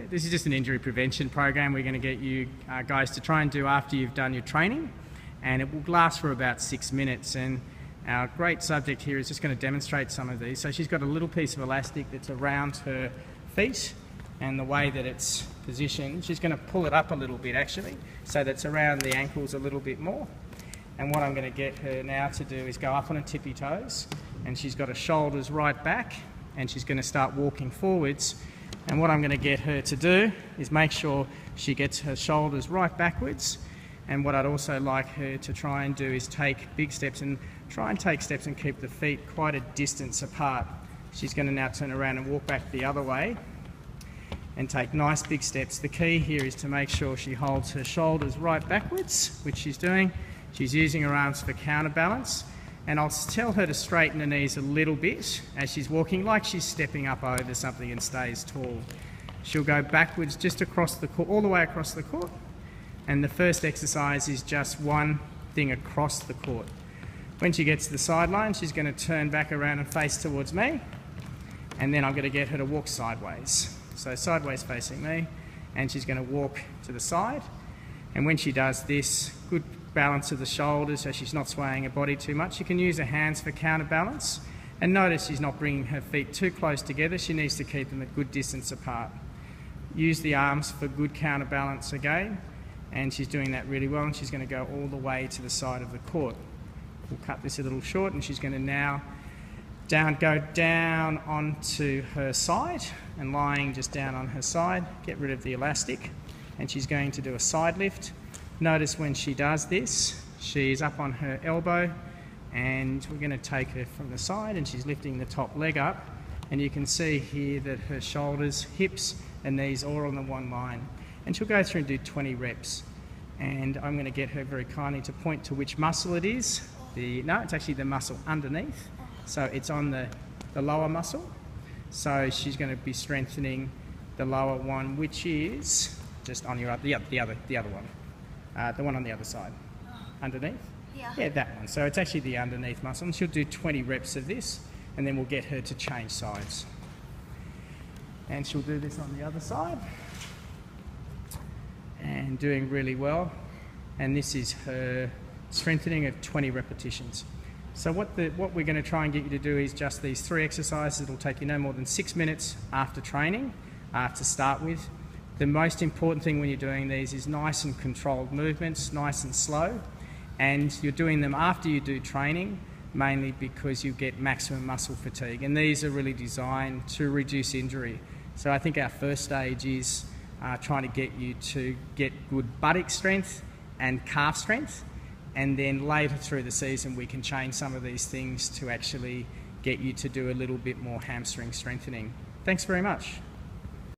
This is just an injury prevention program we're going to get you guys to try and do after you've done your training, and it will last for about 6 minutes. And our great subject here is just going to demonstrate some of these. So she's got a little piece of elastic that's around her feet, and the way that it's positioned, she's going to pull it up a little bit actually, so that's around the ankles a little bit more. And what I'm going to get her now to do is go up on her tippy toes, and she's got her shoulders right back, and she's going to start walking forwards. And what I'm going to get her to do is make sure she gets her shoulders right backwards. And what I'd also like her to try and do is take big steps, and try and take steps and keep the feet quite a distance apart. She's going to now turn around and walk back the other way and take nice big steps. The key here is to make sure she holds her shoulders right backwards, which she's doing. She's using her arms for counterbalance, and I'll tell her to straighten her knees a little bit as she's walking, like she's stepping up over something, and stays tall. She'll go backwards just across the court, all the way across the court, and the first exercise is just one thing across the court. When she gets to the sideline, she's going to turn back around and face towards me, and then I'm going to get her to walk sideways. So sideways facing me, and she's going to walk to the side. And when she does this, good balance of the shoulders so she's not swaying her body too much. You can use her hands for counterbalance, and notice she's not bringing her feet too close together. She needs to keep them a good distance apart. Use the arms for good counterbalance again, and she's doing that really well, and she's going to go all the way to the side of the court. We'll cut this a little short, and she's going to now go down onto her side, and lying just down on her side, get rid of the elastic, and she's going to do a side lift. Notice when she does this, she's up on her elbow, and we're going to take her from the side, and she's lifting the top leg up, and you can see here that her shoulders, hips and knees are all on the one line. And she'll go through and do 20 reps. And I'm going to get her very kindly to point to which muscle it is. No, it's actually the muscle underneath. So it's on the lower muscle. So she's going to be strengthening the lower one, which is just on your the other one, the one on the other side, underneath. Yeah, that one. So it's actually the underneath muscle, and she'll do 20 reps of this, and then we'll get her to change sides. And she'll do this on the other side, and doing really well. And this is her strengthening of 20 repetitions. So what we're going to try and get you to do is just these 3 exercises. It'll take you no more than 6 minutes after training to start with. The most important thing when you're doing these is nice and controlled movements, nice and slow, and you're doing them after you do training, mainly because you get maximum muscle fatigue, and these are really designed to reduce injury. So I think our first stage is trying to get you to get good buttock strength and calf strength, and then later through the season we can change some of these things to actually get you to do a little bit more hamstring strengthening. Thanks very much.